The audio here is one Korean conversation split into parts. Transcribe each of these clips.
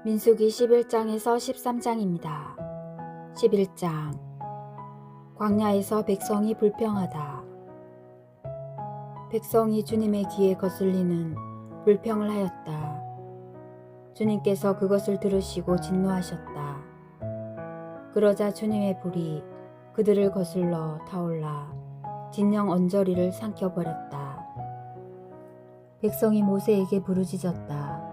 민수기 11장에서 13장입니다. 11장 광야에서 백성이 불평하다. 백성이 주님의 귀에 거슬리는 불평을 하였다. 주님께서 그것을 들으시고 진노하셨다. 그러자 주님의 불이 그들을 거슬러 타올라 진영 언저리를 삼켜버렸다. 백성이 모세에게 부르짖었다.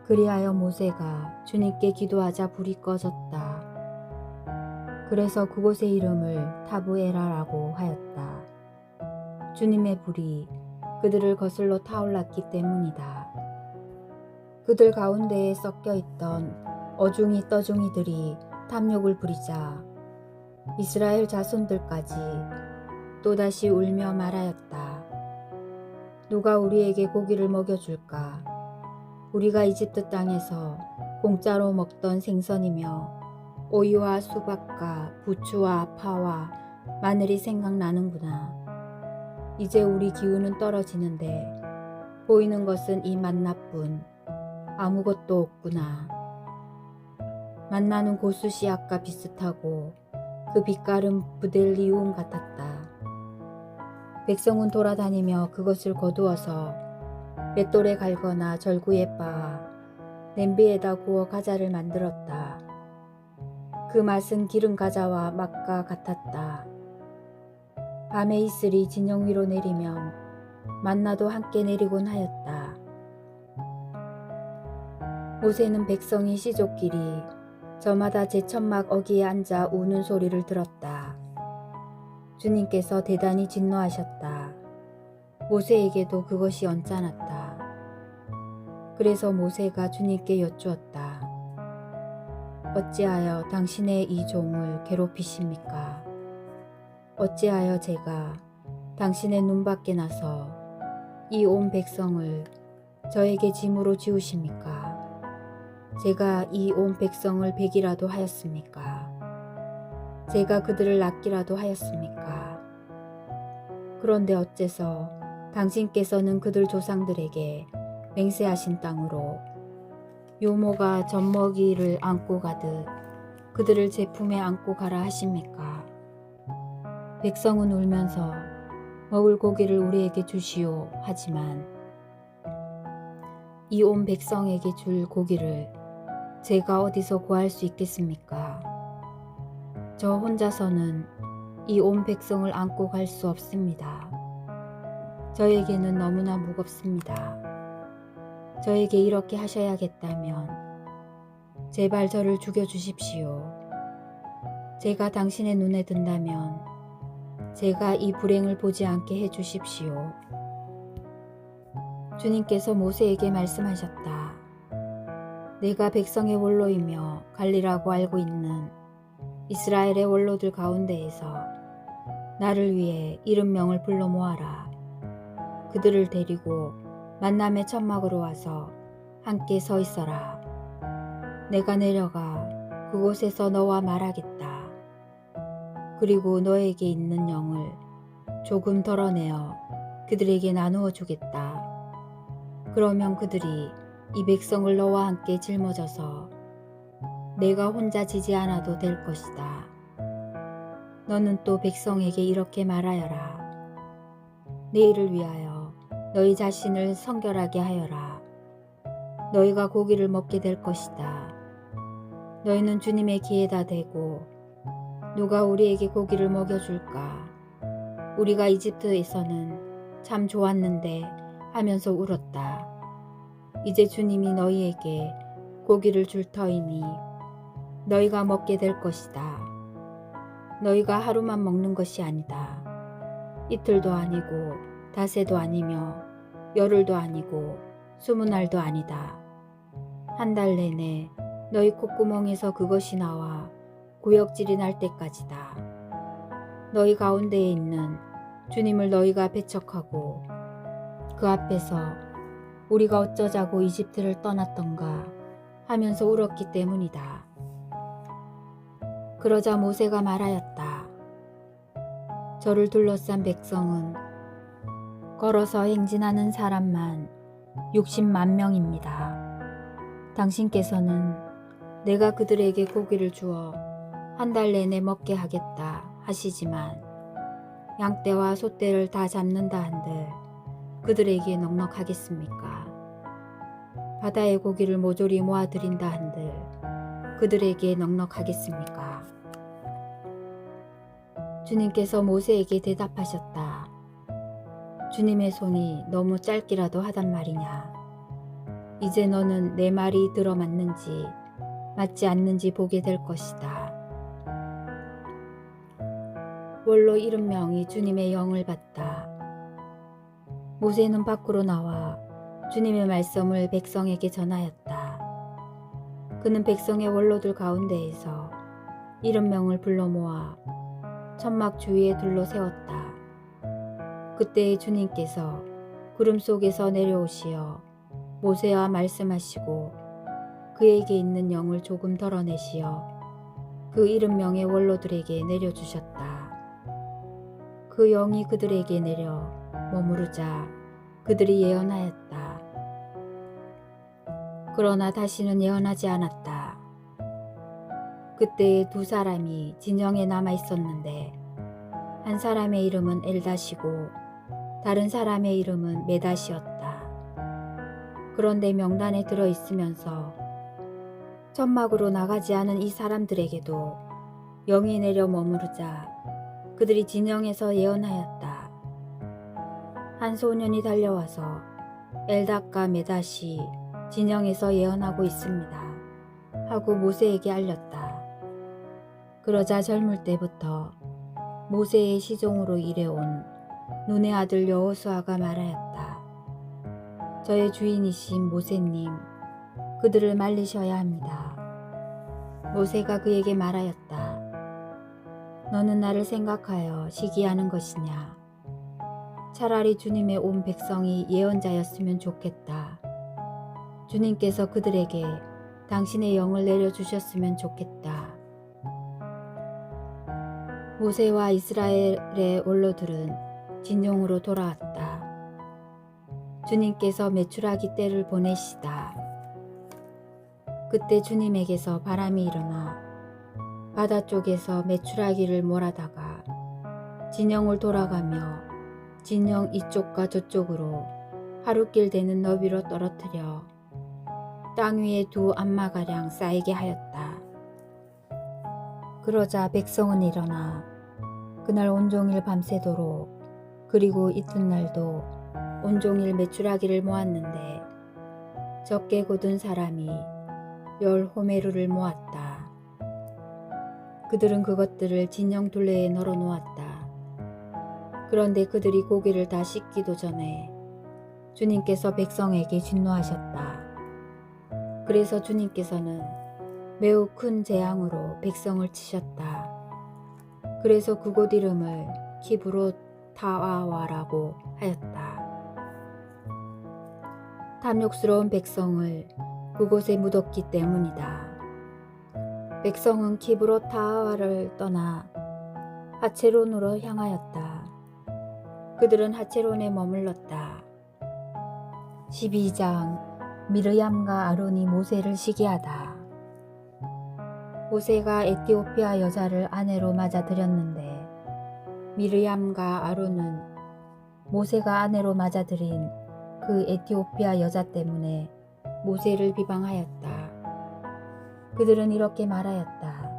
그리하여 모세가 주님께 기도하자 불이 꺼졌다. 그래서 그곳의 이름을 타브에라라고 하였다. 주님의 불이 그들을 거슬러 타올랐기 때문이다. 그들 가운데에 섞여 있던 어중이 떠중이들이 탐욕을 부리자 이스라엘 자손들까지 또다시 울며 말하였다. 누가 우리에게 고기를 먹여줄까? 우리가 이집트 땅에서 공짜로 먹던 생선이며 오이와 수박과 부추와 파와 마늘이 생각나는구나. 이제 우리 기운은 떨어지는데 보이는 것은 이 만나뿐 아무것도 없구나. 만나는 고수 씨앗과 비슷하고 그 빛깔은 브델리움 같았다. 백성은 돌아다니며 그것을 거두어서 맷돌에 갈거나 절구에 빻아 냄비에다 구워 과자를 만들었다. 그 맛은 기름 과자와 맛과 같았다. 밤에 이슬이 진영 위로 내리면 만나도 함께 내리곤 하였다. 모세는 백성이 시족끼리 저마다 제천막 어귀에 앉아 우는 소리를 들었다. 주님께서 대단히 진노하셨다. 모세에게도 그것이 언짢았다. 그래서 모세가 주님께 여쭈었다. 어찌하여 당신의 이 종을 괴롭히십니까? 어찌하여 제가 당신의 눈밖에 나서 이 온 백성을 저에게 짐으로 지우십니까? 제가 이 온 백성을 베기라도 하였습니까? 제가 그들을 낚기라도 하였습니까? 그런데 어째서 당신께서는 그들 조상들에게 맹세하신 땅으로 요모가 젖먹이를 안고 가듯 그들을 제 품에 안고 가라 하십니까? 백성은 울면서 먹을 고기를 우리에게 주시오 하지만 이 온 백성에게 줄 고기를 제가 어디서 구할 수 있겠습니까? 저 혼자서는 이 온 백성을 안고 갈 수 없습니다. 저에게는 너무나 무겁습니다. 저에게 이렇게 하셔야겠다면 제발 저를 죽여주십시오. 제가 당신의 눈에 든다면 제가 이 불행을 보지 않게 해주십시오. 주님께서 모세에게 말씀하셨다. 내가 백성의 원로이며 관리라고 알고 있는 이스라엘의 원로들 가운데에서 나를 위해 이름명을 불러 모아라. 그들을 데리고 만남의 천막으로 와서 함께 서 있어라. 내가 내려가 그곳에서 너와 말하겠다. 그리고 너에게 있는 영을 조금 덜어내어 그들에게 나누어 주겠다. 그러면 그들이 이 백성을 너와 함께 짊어져서 내가 혼자 지지 않아도 될 것이다. 너는 또 백성에게 이렇게 말하여라. 내일을 위하여 너희 자신을 성결하게 하여라. 너희가 고기를 먹게 될 것이다. 너희는 주님의 귀에다 대고 누가 우리에게 고기를 먹여줄까? 우리가 이집트에서는 참 좋았는데 하면서 울었다. 이제 주님이 너희에게 고기를 줄 터이니 너희가 먹게 될 것이다. 너희가 하루만 먹는 것이 아니다. 이틀도 아니고 닷새도 아니며 열흘도 아니고 20날도 아니다. 한 달 내내 너희 콧구멍에서 그것이 나와 구역질이 날 때까지다. 너희 가운데에 있는 주님을 너희가 배척하고 그 앞에서 우리가 어쩌자고 이집트를 떠났던가 하면서 울었기 때문이다. 그러자 모세가 말하였다. 저를 둘러싼 백성은 걸어서 행진하는 사람만 60만 명입니다. 당신께서는 내가 그들에게 고기를 주어 한 달 내내 먹게 하겠다 하시지만 양떼와 소떼를 다 잡는다 한들 그들에게 넉넉하겠습니까? 바다의 고기를 모조리 모아드린다 한들 그들에게 넉넉하겠습니까? 주님께서 모세에게 대답하셨다. 주님의 손이 너무 짧기라도 하단 말이냐. 이제 너는 내 말이 들어맞는지 맞지 않는지 보게 될 것이다. 원로 70명이 주님의 영을 받다. 모세는 밖으로 나와 주님의 말씀을 백성에게 전하였다. 그는 백성의 원로들 가운데에서 70명을 불러 모아 천막 주위에 둘러 세웠다. 그때 주님께서 구름 속에서 내려오시어 모세와 말씀하시고 그에게 있는 영을 조금 덜어내시어 그 70명의 원로들에게 내려주셨다. 그 영이 그들에게 내려 머무르자 그들이 예언하였다. 그러나 다시는 예언하지 않았다. 그때에 두 사람이 진영에 남아 있었는데 한 사람의 이름은 엘닷이고 다른 사람의 이름은 메닷이었다. 그런데 명단에 들어 있으면서 천막으로 나가지 않은 이 사람들에게도 영이 내려 머무르자 그들이 진영에서 예언하였다. 한 소년이 달려와서 엘닷과 메닷이 진영에서 예언하고 있습니다 하고 모세에게 알렸다. 그러자 젊을 때부터 모세의 시종으로 일해온 눈의 아들 여호수아가 말하였다. 저의 주인이신 모세님, 그들을 말리셔야 합니다. 모세가 그에게 말하였다. 너는 나를 생각하여 시기하는 것이냐. 차라리 주님의 온 백성이 예언자였으면 좋겠다. 주님께서 그들에게 당신의 영을 내려주셨으면 좋겠다. 모세와 이스라엘의 원로들은 진영으로 돌아왔다. 주님께서 메추라기 떼를 보내시다. 그때 주님에게서 바람이 일어나 바다 쪽에서 메추라기를 몰아다가 진영을 돌아가며 진영 이쪽과 저쪽으로 하루길 되는 너비로 떨어뜨려 땅 위에 두 안마가량 쌓이게 하였다. 그러자 백성은 일어나 그날 온종일 밤새도록 그리고 이튿날도 온종일 메추라기를 모았는데 적게 거둔 사람이 10호메루를 모았다. 그들은 그것들을 진영 둘레에 널어 놓았다. 그런데 그들이 고기를 다 씻기도 전에 주님께서 백성에게 진노하셨다. 그래서 주님께서는 매우 큰 재앙으로 백성을 치셨다. 그래서 그곳 이름을 기브롯 타아와라고 하였다. 탐욕스러운 백성을 그곳에 묻었기 때문이다. 백성은 기브롯 타아와를 떠나 하체론으로 향하였다. 그들은 하체론에 머물렀다. 12장 미르얌과 아론이 모세를 시기하다. 모세가 에티오피아 여자를 아내로 맞아들였는데 미르얌과 아론은 모세가 아내로 맞아들인 그 에티오피아 여자 때문에 모세를 비방하였다. 그들은 이렇게 말하였다.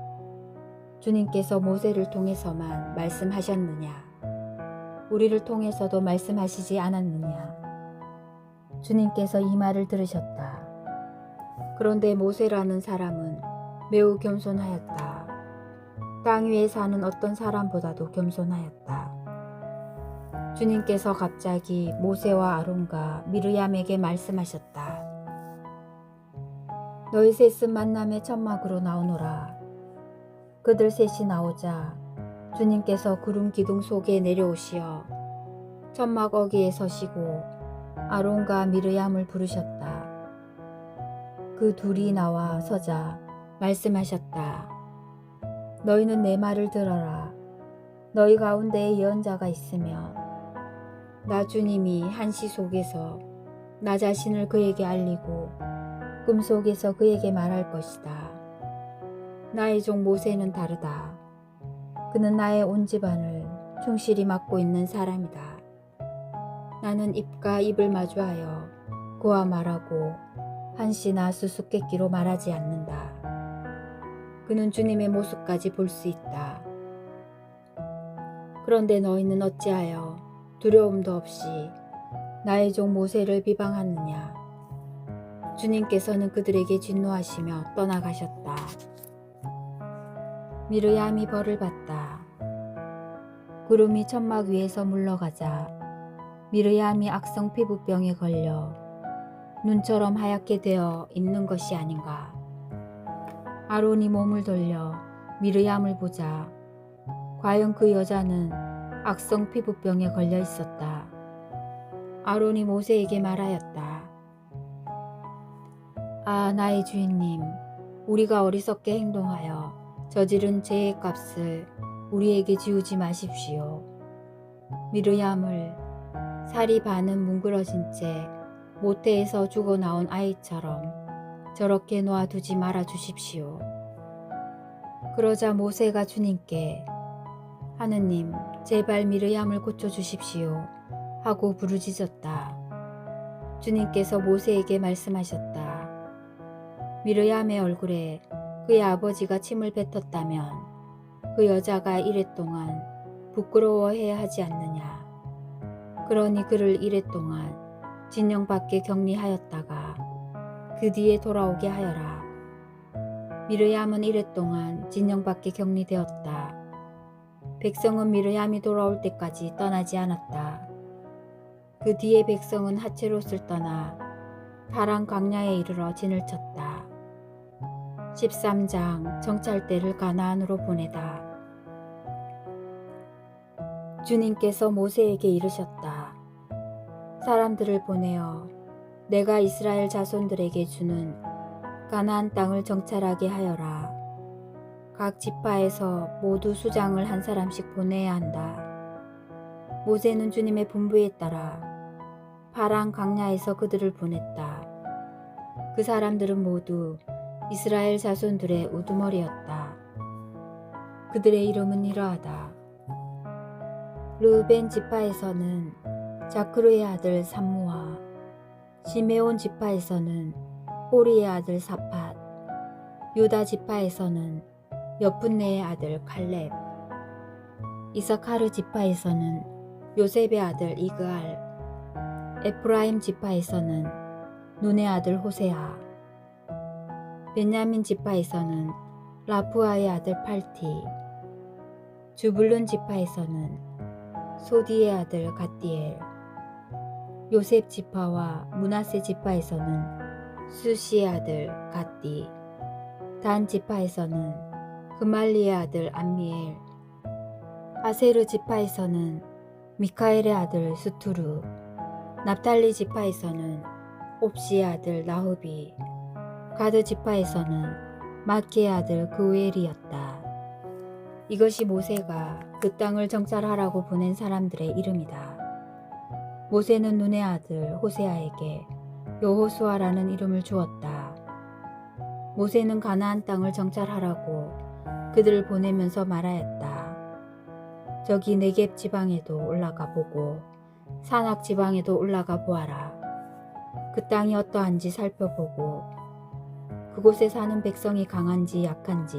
주님께서 모세를 통해서만 말씀하셨느냐? 우리를 통해서도 말씀하시지 않았느냐? 주님께서 이 말을 들으셨다. 그런데 모세라는 사람은 매우 겸손하였다. 땅 위에 사는 어떤 사람보다도 겸손하였다. 주님께서 갑자기 모세와 아론과 미르얌에게 말씀하셨다. 너희 셋은 만남의 천막으로 나오노라. 그들 셋이 나오자 주님께서 구름 기둥 속에 내려오시어 천막 어귀에 서시고 아론과 미르얌을 부르셨다. 그 둘이 나와 서자 말씀하셨다. 너희는 내 말을 들어라. 너희 가운데에 예언자가 있으며 나 주님이 한시 속에서 나 자신을 그에게 알리고 꿈속에서 그에게 말할 것이다. 나의 종 모세는 다르다. 그는 나의 온 집안을 충실히 맡고 있는 사람이다. 나는 입과 입을 마주하여 그와 말하고 한시나 수수께끼로 말하지 않는다. 그는 주님의 모습까지 볼 수 있다. 그런데 너희는 어찌하여 두려움도 없이 나의 종 모세를 비방하느냐. 주님께서는 그들에게 진노하시며 떠나가셨다. 미르얌이 벌을 받다. 구름이 천막 위에서 물러가자 미르얌이 악성 피부병에 걸려 눈처럼 하얗게 되어 있는 것이 아닌가. 아론이 몸을 돌려 미르얌을 보자 과연 그 여자는 악성 피부병에 걸려 있었다. 아론이 모세에게 말하였다. 아, 나의 주인님, 우리가 어리석게 행동하여 저지른 죄의 값을 우리에게 지우지 마십시오. 미르얌을 살이 반은 뭉그러진 채 모태에서 죽어 나온 아이처럼 저렇게 놓아두지 말아 주십시오. 그러자 모세가 주님께 하느님, 제발 미르얌을 고쳐주십시오 하고 부르짖었다. 주님께서 모세에게 말씀하셨다. 미르얌의 얼굴에 그의 아버지가 침을 뱉었다면 그 여자가 이랫동안 부끄러워해야 하지 않느냐. 그러니 그를 이랫동안 진영 밖에 격리하였다가 그 뒤에 돌아오게 하여라. 미르얌은 이랫동안 진영 밖에 격리되었다. 백성은 미르얌이 돌아올 때까지 떠나지 않았다. 그 뒤에 백성은 하체롯을 떠나 파란 광야에 이르러 진을 쳤다. 13장 정찰대를 가나안으로 보내다. 주님께서 모세에게 이르셨다. 사람들을 보내어 내가 이스라엘 자손들에게 주는 가나안 땅을 정찰하게 하여라. 각 지파에서 모두 수장을 한 사람씩 보내야 한다. 모세는 주님의 분부에 따라 파란 광야에서 그들을 보냈다. 그 사람들은 모두 이스라엘 자손들의 우두머리였다. 그들의 이름은 이러하다. 르우벤 지파에서는 자크루의 아들 삼무아, 시메온 지파에서는 호리의 아들 사팟, 유다 지파에서는 여푼네의 아들 칼렙, 이사카르 지파에서는 요셉의 아들 이그알, 에프라임 지파에서는 눈의 아들 호세아, 베냐민 지파에서는 라푸아의 아들 팔티, 주불룬 지파에서는 소디의 아들 갓디엘, 요셉 지파와 므낫세 지파에서는 수시의 아들 갓디, 단 지파에서는 그말리의 아들 암미엘, 아세르 지파에서는 미카엘의 아들 스투르, 납달리 지파에서는 옵시의 아들 나후비, 가드 지파에서는 마키의 아들 그우엘이었다. 이것이 모세가 그 땅을 정찰하라고 보낸 사람들의 이름이다. 모세는 눈의 아들 호세아에게 여호수아라는 이름을 주었다. 모세는 가나안 땅을 정찰하라고 그들을 보내면서 말하였다. 저기 네겝 지방에도 올라가 보고 산악 지방에도 올라가 보아라. 그 땅이 어떠한지 살펴보고 그곳에 사는 백성이 강한지 약한지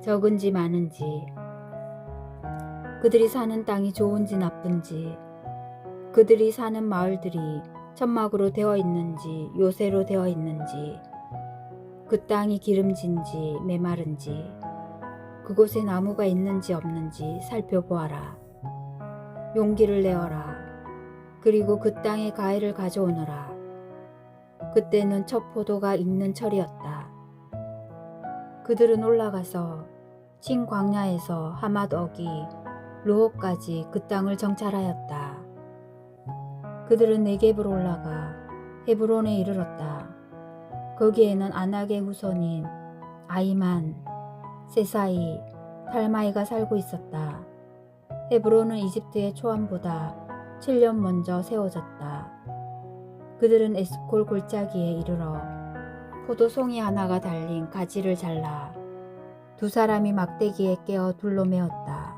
적은지 많은지 그들이 사는 땅이 좋은지 나쁜지 그들이 사는 마을들이 천막으로 되어 있는지 요새로 되어 있는지 그 땅이 기름진지 메마른지 그곳에 나무가 있는지 없는지 살펴보아라. 용기를 내어라. 그리고 그 땅의 가해를 가져오너라. 그때는 첫 포도가 익는 철이었다. 그들은 올라가서 신 광야에서 하맛어기 르호까지 그 땅을 정찰하였다. 그들은 네겝으로 올라가 헤브론에 이르렀다. 거기에는 아낙의 후손인 아이만, 세사이, 탈마이가 살고 있었다. 헤브론은 이집트의 초안보다 7년 먼저 세워졌다. 그들은 에스콜 골짜기에 이르러 포도송이 하나가 달린 가지를 잘라 두 사람이 막대기에 깨어 둘로 메었다.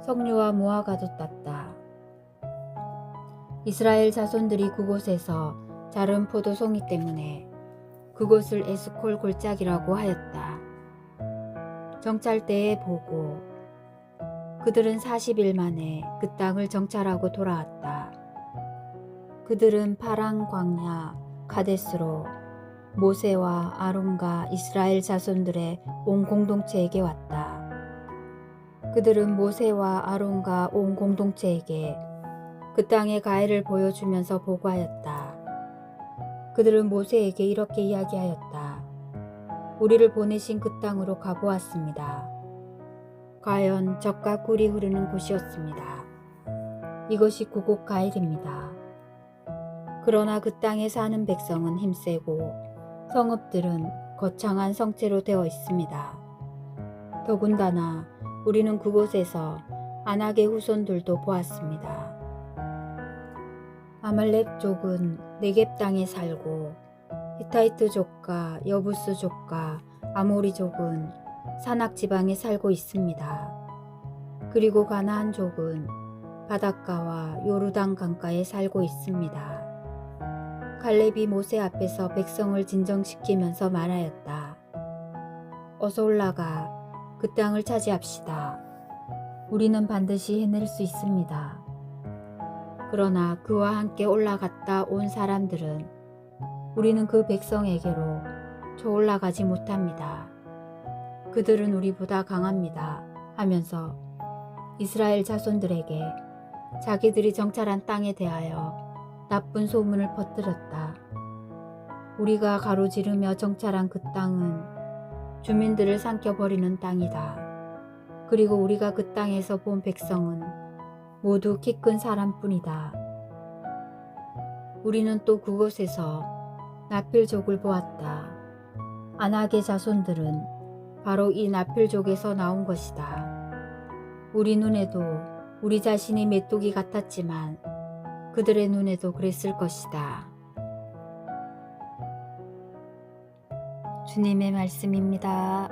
석류와 무화과도 땄다. 이스라엘 자손들이 그곳에서 자른 포도송이 때문에 그곳을 에스콜 골짜기라고 하였다. 정찰대에 보고 그들은 40일 만에 그 땅을 정찰하고 돌아왔다. 그들은 파란 광야 가데스로 모세와 아론과 이스라엘 자손들의 온 공동체에게 왔다. 그들은 모세와 아론과 온 공동체에게 그 땅의 가해를 보여주면서 보고하였다. 그들은 모세에게 이렇게 이야기하였다. 우리를 보내신 그 땅으로 가보았습니다. 과연 젖과 꿀이 흐르는 곳이었습니다. 이것이 고국 가일입니다. 그러나 그 땅에 사는 백성은 힘세고 성읍들은 거창한 성체로 되어 있습니다. 더군다나 우리는 그곳에서 아낙의 후손들도 보았습니다. 아말렉족은 네겝 땅에 살고 히타이트족과 여부스족과 아모리족은 산악 지방에 살고 있습니다. 그리고 가나안족은 바닷가와 요르단 강가에 살고 있습니다. 갈렙이 모세 앞에서 백성을 진정시키면서 말하였다. 어서 올라가 그 땅을 차지합시다. 우리는 반드시 해낼 수 있습니다. 그러나 그와 함께 올라갔다 온 사람들은 우리는 그 백성에게로 저 올라가지 못합니다. 그들은 우리보다 강합니다. 하면서 이스라엘 자손들에게 자기들이 정찰한 땅에 대하여 나쁜 소문을 퍼뜨렸다. 우리가 가로지르며 정찰한 그 땅은 주민들을 삼켜버리는 땅이다. 그리고 우리가 그 땅에서 본 백성은 모두 키 큰 사람뿐이다. 우리는 또 그곳에서 나필족을 보았다. 아낙의 자손들은 바로 이 나필족에서 나온 것이다. 우리 눈에도 우리 자신이 메뚜기 같았지만 그들의 눈에도 그랬을 것이다. 주님의 말씀입니다.